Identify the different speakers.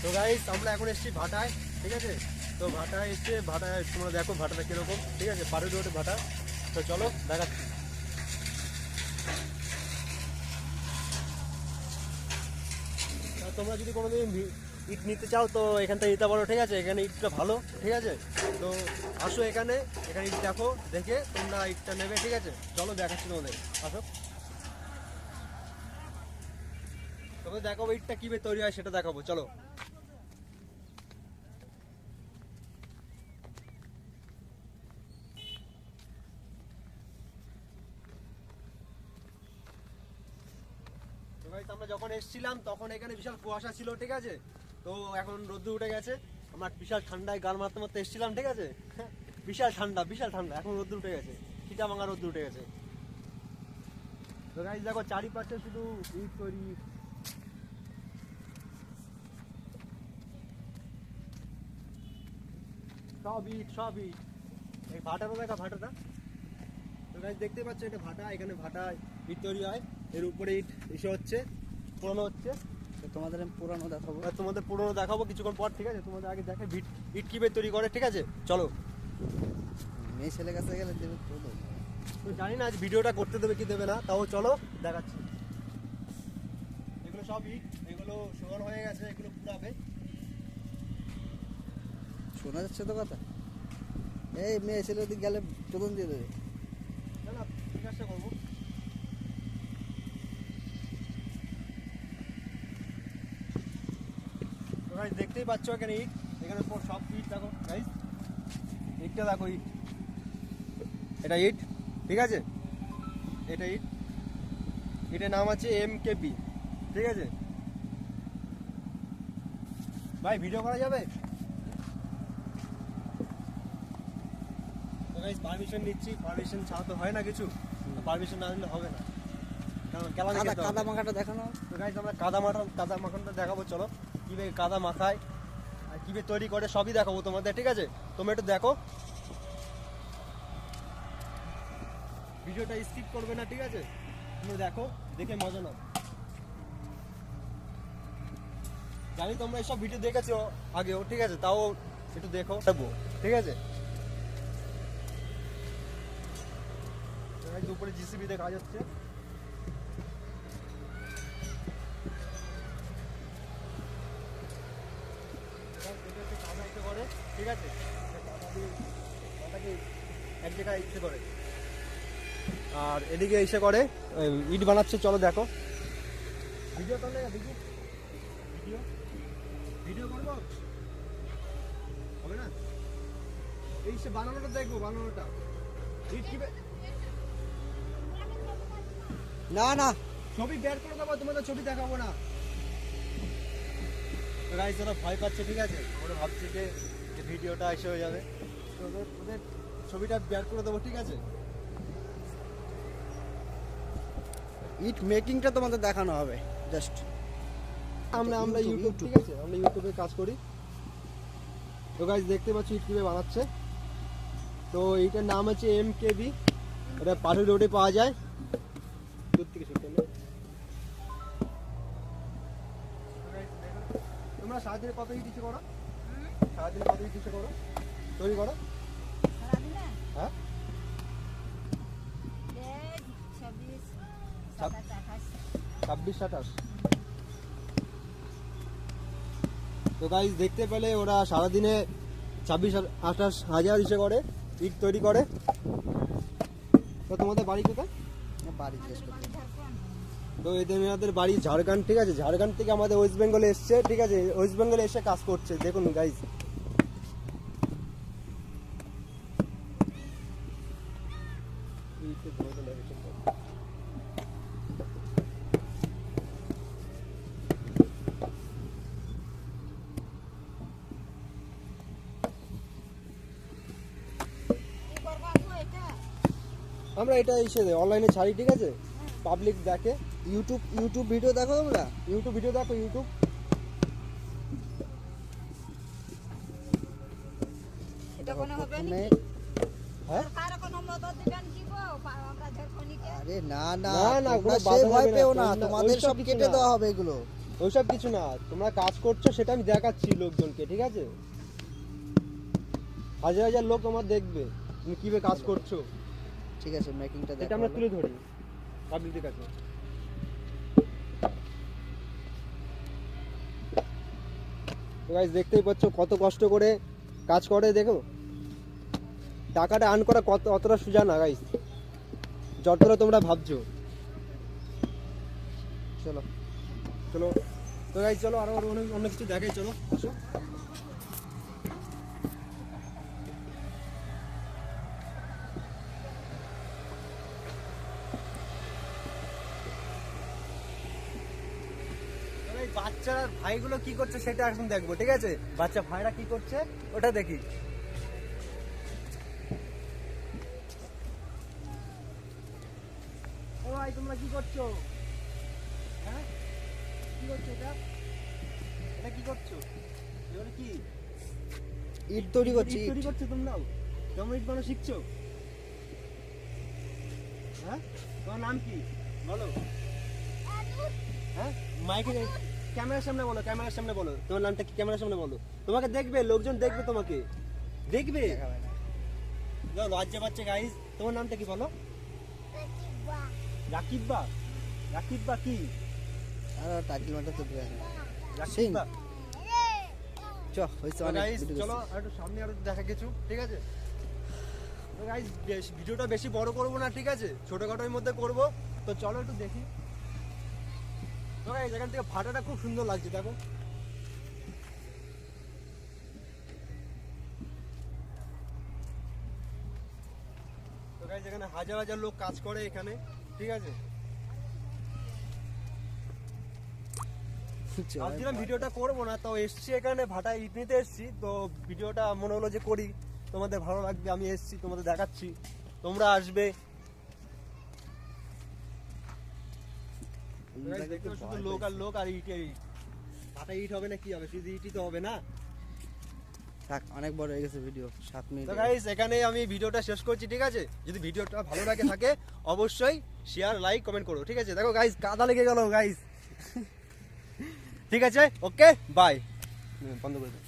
Speaker 1: তো গাইস আমরা এখন এসেছি ভাটায়, ঠিক আছে। তো ভাটায় এসছে, ভাটায় তোমরা দেখো ভাটাটা কিরকম, ঠিক আছে, পাড়ি রোডে ভাটা। তো চলো দেখাচ্ছি। তোমরা যদি কোনোদিন ইট নিতে চাও তো এখান থেকে নিতে পারো, ঠিক আছে। এখানে ইটটা ভালো, ঠিক আছে। তো আসো এখানে, এখানে ইট দেখো, দেখে তোমরা ইটটা নেবে, ঠিক আছে। চলো দেখাচ্ছি তোমাদের, আসো। তোকে দেখাবো ইটটা কীভাবে তৈরি হয় সেটা দেখাবো, চলো। আমরা যখন এসেছিলাম তখন এখানে বিশাল কুয়াশা ছিল, ঠিক আছে। তো এখন রোদ্দুর উঠে গেছে, আমরা বিশাল ঠান্ডায় গান মারতে মারতে এসেছিলাম, ঠিক আছে। বিশাল ঠান্ডা, বিশাল ঠান্ডা। এখন রোদ্দুর উঠে গেছে, খিটা ভাঙা রোদ্দুর উঠে গেছে। তো গাইস দেখো চারিপাশে শুধু ইট তৈরি, সব ইট, সব ইট। এই ভাটাটা দেখা, ভাটাটা। তো গাইস দেখতে পাচ্ছ এটা ভাটা, এখানে ভাটা ইট তৈরি হয়, এর উপরে ইট এসে হচ্ছে, পুরনো হচ্ছে।
Speaker 2: তোমাদের আমি পুরানো দেখাবো,
Speaker 1: তোমাদের পুরনো দেখাবো কিছুক্ষণ পর, ঠিক আছে। তোমাদের আগে দেখে ইট কিভাবে তৈরি করে, ঠিক আছে, চলো।
Speaker 2: মেয়ে ছেলে কাছে গেলে দেবে
Speaker 1: তো জানি না আজ ভিডিওটা করতে দেবে কি দেবে না, তাও চলো দেখাচ্ছি। এগুলো সব ইট, এগুলো শোয়ার হয়ে গেছে, এগুলো পুরাবে।
Speaker 2: শোনা যাচ্ছে তো কথা? এই মেয়ে ছেলে ওদিক গেলে চোদন দিয়ে দেবে।
Speaker 1: না না, জিজ্ঞাসা করবো। গাইস দেখতেই পাচ্ছ এখানে ইট, এখানে সব ইট দেখো গাইস, ইটটা দেখো, ইট, এটা ইট, ঠিক আছে। এটা ইট, এটার নাম আছে MKB, ঠিক আছে। ভাই ভিডিও করা যাবে? তো গাইস পারমিশন নিচ্ছি, পারমিশন ছাড়া তো হয় না কিছু, পারমিশন না নিলে হবে না, কারণ
Speaker 2: কাদা মাখাটা দেখানো।
Speaker 1: তো গাইস আমরা কাদা মাখানটা দেখাবো, চলো। কীভাবে কাদা মাখায় আর কীভাবে তৈরি করে সবই দেখাবো তোমাদের, ঠিক আছে। তোমরা একটু দেখো, ভিডিওটা স্কিপ করবে না, ঠিক আছে। তুমি দেখো, দেখে মজা নাও। জানি তোমরা এইসব ভিডিও দেখেছো আগেও, ঠিক আছে, তাও একটু দেখো, ঠিক আছে। উপরে জিসিবিতে কাজ হচ্ছে, করে, ঠিক আছে। এক জায়গায় ইচ্ছে করে, আর এদিকে এসে করে ইট বানাচ্ছে, চলো দেখো। ভিডিও তাহলে দেখি, ভিডিও ভিডিও করবো, হবে না? এই সে বানানোটা দেখবো, বানানোটা ইট কি
Speaker 2: না না,
Speaker 1: ছবি বের করে দেবো, তোমাদের ছবি দেখাবো না। গাইস ওরা ভয় পাচ্ছে, ঠিক আছে, ওরা ভাবছে যে ভিডিওটা এসে হয়ে যাবে, তো ওদের ছবিটা বের করে দেবো, ঠিক আছে।
Speaker 2: ইট মেকিংটা তোমাদের দেখানো হবে জাস্ট।
Speaker 1: আমরা ইউটিউব, ঠিক আছে, আমরা ইউটিউবে কাজ করি। তো গাইস দেখতে পাচ্ছি ইট কিভাবে বানাচ্ছে। তো এইটার নাম হচ্ছে MKB, এটা পাটুলি রোডে পাওয়া যায়। দূর থেকে শুনতে তোমরা সারাদিনে কত ইট ইচ্ছে করো? সারাদিনে কত ইট ইচ্ছে করো, তৈরি করো? হ্যাঁ, 26-27। তো গাইস দেখতে পেলে ওরা সারাদিনে 26-28 হাজার ইসে করে, ইট তৈরি করে। তো তোমাদের বাড়ি কোথায়?
Speaker 2: বাড়ি জিজ্ঞেস করতে।
Speaker 1: তো এদের বাড়ি ঝাড়খণ্ড, ঠিক আছে। ঝাড়খণ্ড থেকে আমাদের ওয়েস্ট বেঙ্গলে এসছে, ঠিক আছে, ওয়েস্ট বেঙ্গলে এসে কাজ করছে, দেখুন গাইস। আমরা এটা এসে অনলাইনে ছাড়ি, ঠিক আছে, পাবলিক দেখে।
Speaker 2: ইউটিউব ভিডিও দেখো তোমরা?
Speaker 1: ইউটিউব ভিডিও দেখো, ইউটিউব।
Speaker 3: এটা কোনো হবে না?
Speaker 1: হ্যাঁ,
Speaker 3: কার কোনো মদত দিবেন দিব আমরা ঝড়খনিকে?
Speaker 2: আরে না না
Speaker 1: না,
Speaker 2: তোমরা
Speaker 1: কোনো
Speaker 2: সে
Speaker 1: বাধা
Speaker 2: ভয়
Speaker 1: দেবে না,
Speaker 2: পেও না,
Speaker 1: তোমরা
Speaker 2: তোমাদের
Speaker 1: ওইসব
Speaker 2: সব
Speaker 1: কিছু
Speaker 2: কেটে
Speaker 1: না।
Speaker 2: দেওয়া হবে এগুলো।
Speaker 1: ওইসব কিছু না, তোমরা কাজ করছো সেটা আমি দেখাচ্ছি লোকজনকে, ঠিক আছে? হাজার হাজার লোক তোমার দেখবে তুমি কিভাবে কাজ করছো,
Speaker 2: ঠিক আছে মেকিংটা
Speaker 1: এটা
Speaker 2: দেখো
Speaker 1: আমরা তুলে ধরি পাবলিকের কাছে। তো গাইস দেখতেই পাচ্ছ কত কষ্ট করে কাজ করে, দেখো টাকাটা আর্ন করা কত অতটা সোজা না গাইস, যতটা তোমরা ভাবছো।
Speaker 2: চলো
Speaker 1: চলো তো গাইস, চলো আরো আরো অনেক অন্য কিছু দেখাই, চলো আসো। তবে এই বাচ্চারা ভাইগুলো কি করছে সেটা এখন দেখবো, ঠিক আছে? বাচ্চা ভাইরা কি করছে ওটা দেখি। ও ভাই তোমরা কি করছো? হ্যাঁ কি করছো এটা? এটা কি করছো? এগুলো কি
Speaker 2: ইট তৈরি করছি,
Speaker 1: ইট তৈরি করছো তোমরাও? তোমরা ইট বানানো শিখছো? হ্যাঁ তোমার নাম কি বলো? হ্যাঁ মাইকে ক্যামেরার সামনে বলো, ক্যামেরার সামনে বলো তোমার নামটা কি, ক্যামেরার সামনে বলো। তোমাকে দেখবে, লোকজন দেখবে, তোমাকে দেখবে। যাও লজ্জা পাচ্ছে গাইস। তোমার নামটা কি বলো? রাকিব বা? রাকিব বা কি?
Speaker 2: আর টাইটেল মারটা তো দিয়ে
Speaker 1: রাকিব বা?
Speaker 2: চ হইছে
Speaker 1: তো
Speaker 2: অনেক
Speaker 1: গাইস
Speaker 2: ভিডিও
Speaker 1: চলো আর একটু সামনে আরো দেখা কিছু, ঠিক আছে? তো গাইস ভিডিওটা বেশি বড় করব না, ঠিক আছে? ছোটখাটোর মধ্যে করব। তো চলো একটু দেখি। তো গাইস এখান থেকে ফাটাটা খুব সুন্দর লাগছে, দেখো। তো গাইস এখানে হাজার হাজার লোক কাজ করে এখানে, ঠিক আছে? ভাবছিলাম ভিডিওটা করবো না, তো এসছি এখানে ভাটা ইট নিতে এসছি, তো ভিডিওটা মনে হলো যে করি, তোমাদের ভালো লাগবে, আমি এসছি তোমাদের দেখাচ্ছি, তোমরা আসবে। দেখতে পাচ্ছ শুধু লোক আর লোক আর ইটে ইট। ভাটা ইট হবে না কি হবে, শুধু ইটই তো হবে না।
Speaker 2: থাক অনেক বড় হয়ে গেছে ভিডিও 7 মিনিট।
Speaker 1: তো গাইস এখানে আমি ভিডিওটা শেষ করছি, ঠিক আছে? যদি ভিডিওটা ভালো লাগে থাকে অবশ্যই শেয়ার লাইক কমেন্ট করো, ঠিক আছে? দেখো গাইস কাদা লেগে গেল গাইস। ঠিক আছে, ওকে বাই, বন্ধ করে দাও।